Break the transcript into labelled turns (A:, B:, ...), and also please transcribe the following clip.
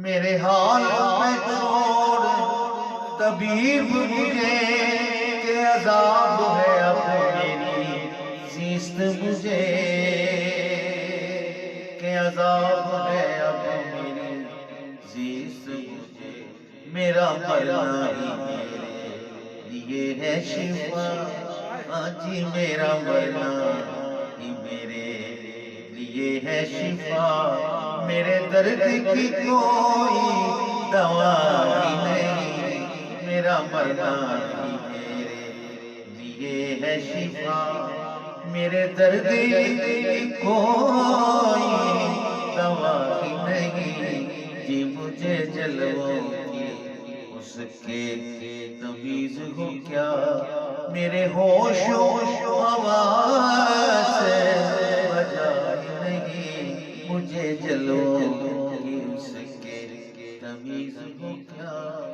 A: میرے حال پہ چھوڑ طبیب مجھے کہ عذاب ہے اب میری زیست مجھے، کہ عذاب ہے اب میری زیست مجھے، میرا مرنا ہی میرے لیے ہے شفا، ہاں جی میرا مرنا ہی میرے لیے ہے شفا، میرے درد کی کوئی دوا ہی نہیں، میرا مرنا ہی میرے لیے ہے شفا، میرے درد کی کوئی دوا ہی نہیں، جی مجھے جلووں کی اس کے تمیز ہو کیا، میرے ہوش و حواس وجہ ہی نہیں، مجھے جلووں کی اس کے تمیز ہو کیا۔